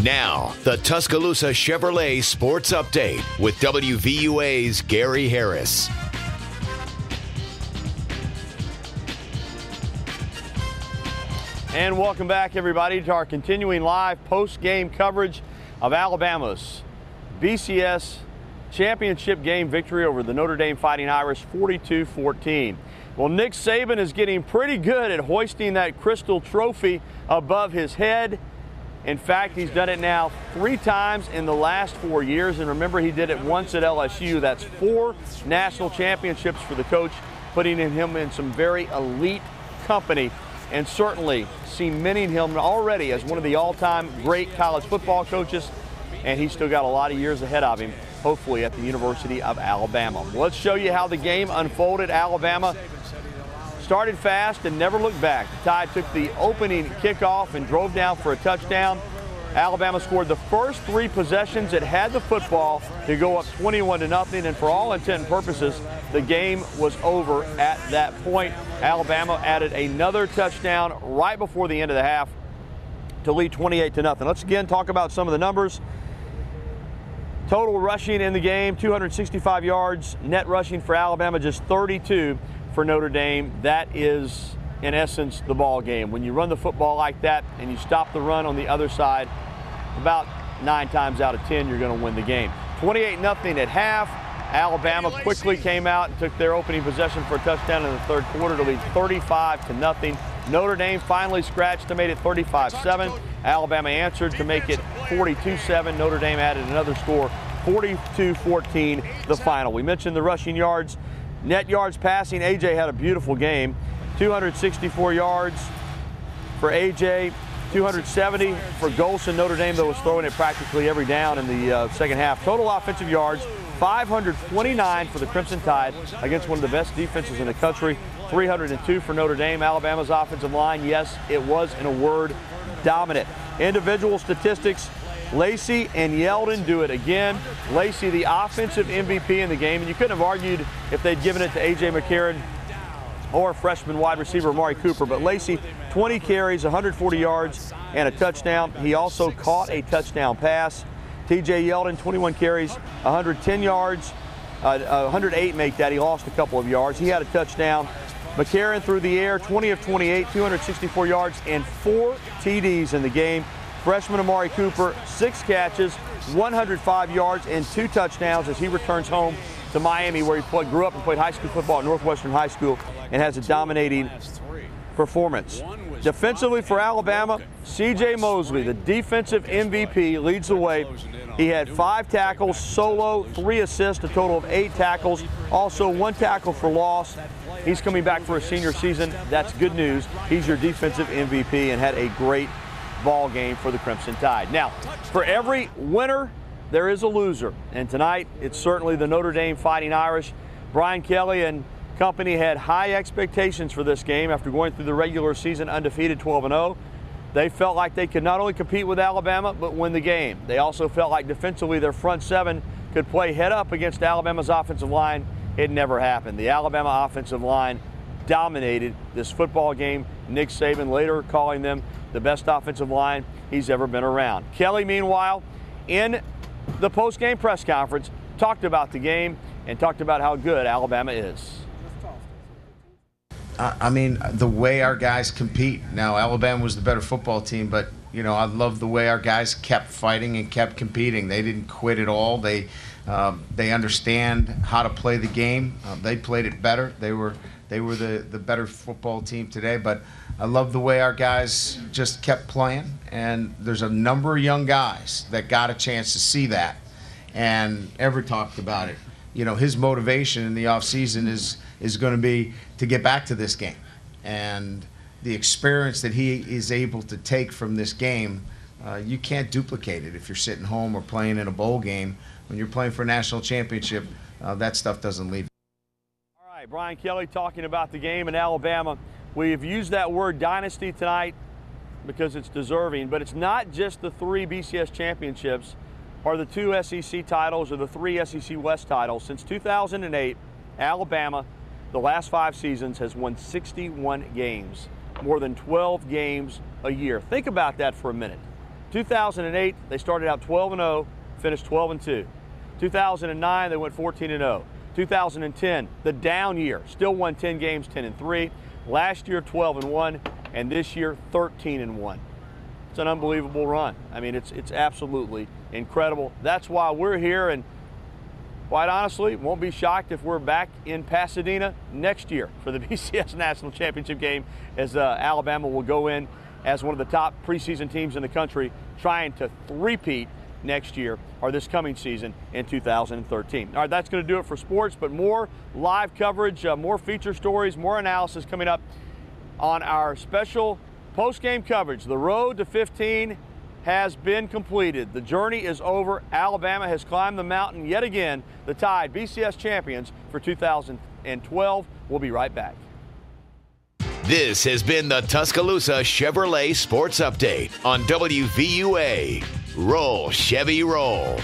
Now, the Tuscaloosa Chevrolet Sports Update with WVUA's Gary Harris. And welcome back, everybody, to our continuing live post-game coverage of Alabama's BCS championship game victory over the Notre Dame Fighting Irish, 42-14. Well, Nick Saban is getting pretty good at hoisting that crystal trophy above his head. In fact, he's done it now 3 times in the last 4 years. And remember, he did it once at LSU. That's 4 national championships for the coach, putting him in some very elite company and certainly cementing him already as one of the all-time great college football coaches. And he's still got a lot of years ahead of him, hopefully at the University of Alabama. Let's show you how the game unfolded. Alabama started fast and never looked back. The Tide took the opening kickoff and drove down for a touchdown. Alabama scored the first 3 possessions. It had the football to go up 21-0, and for all intent and purposes, the game was over at that point. Alabama added another touchdown right before the end of the half to lead 28-0. Let's again talk about some of the numbers. Total rushing in the game, 265 yards. Net rushing for Alabama, just 32 for Notre Dame. That is, in essence, the ball game. When you run the football like that and you stop the run on the other side, about 9 times out of 10, you're going to win the game. 28-0 at half. Alabama quickly came out and took their opening possession for a touchdown in the third quarter to lead 35-0. Notre Dame finally scratched to make it 35-7. Alabama answered to make it 42-7. Notre Dame added another score, 42-14, the final. We mentioned the rushing yards. Net yards passing, A.J. had a beautiful game. 264 yards for A.J., 270 for Golson. Notre Dame, though, was throwing it practically every down in the second half. Total offensive yards, 529 for the Crimson Tide against one of the best defenses in the country. 302 for Notre Dame. Alabama's offensive line, yes, it was, in a word, dominant. Individual statistics, Lacey and Yeldon do it again. Lacey, the offensive MVP in the game, and you couldn't have argued if they'd given it to A.J. McCarron or freshman wide receiver Amari Cooper. But Lacey, 20 carries, 140 yards, and a touchdown. He also caught a touchdown pass. T.J. Yeldon, 21 carries, 110 yards, 108 make that. He lost a couple of yards. He had a touchdown. McCarron through the air, 20 of 28, 264 yards, and 4 TDs in the game. Freshman Amari Cooper, 6 catches, 105 yards, and 2 touchdowns as he returns home to Miami, where he grew up and played high school football at Northwestern High School and has a dominating performance. Defensively for Alabama, C.J. Mosley, the defensive MVP, leads the way. He had 5 tackles, solo, 3 assists, a total of 8 tackles. Also 1 tackle for loss. He's coming back for a senior season. That's good news. He's your defensive MVP and had a great ball game for the Crimson Tide. Now, for every winner, there is a loser. And tonight, it's certainly the Notre Dame Fighting Irish. Brian Kelly and company had high expectations for this game after going through the regular season undefeated 12-0. They felt like they could not only compete with Alabama, but win the game. They also felt like defensively their front 7 could play head up against Alabama's offensive line. It never happened. The Alabama offensive line dominated this football game. Nick Saban later calling them the best offensive line he's ever been around. Kelly, meanwhile, in the post-game press conference, talked about the game and talked about how good Alabama is. I mean, the way our guys compete. Now, Alabama was the better football team, but, you know, I love the way our guys kept fighting and kept competing. They didn't quit at all. They understand how to play the game. They played it better. They were the better football team today, but I love the way our guys just kept playing, and there's a number of young guys that got a chance to see that, and Everett talked about it. You know, his motivation in the offseason is going to be to get back to this game, and the experience that he is able to take from this game, you can't duplicate it if you're sitting home or playing in a bowl game. When you're playing for a national championship, that stuff doesn't leave. All right, Brian Kelly talking about the game in Alabama. We've used that word dynasty tonight because it's deserving, but it's not just the 3 BCS championships or the 2 SEC titles or the 3 SEC West titles. Since 2008, Alabama, the last 5 seasons, has won 61 games, more than 12 games a year. Think about that for a minute. 2008, they started out 12-0, finished 12-2. 2009, they went 14-0. 2010, the down year, still won 10 games, 10-3. Last year, 12-1, and this year, 13-1. It's an unbelievable run. I mean, it's absolutely incredible. That's why we're here, and quite honestly, won't be shocked if we're back in Pasadena next year for the BCS National Championship game, as Alabama will go in as one of the top preseason teams in the country, trying to three-peat next year, or this coming season in 2013. All right, that's going to do it for sports, but more live coverage, more feature stories, more analysis coming up on our special post-game coverage. The road to 15 has been completed. The journey is over. Alabama has climbed the mountain yet again. The Tide, BCS champions for 2012. We'll be right back. This has been the Tuscaloosa Chevrolet Sports Update on WVUA. Roll, Chevy, roll.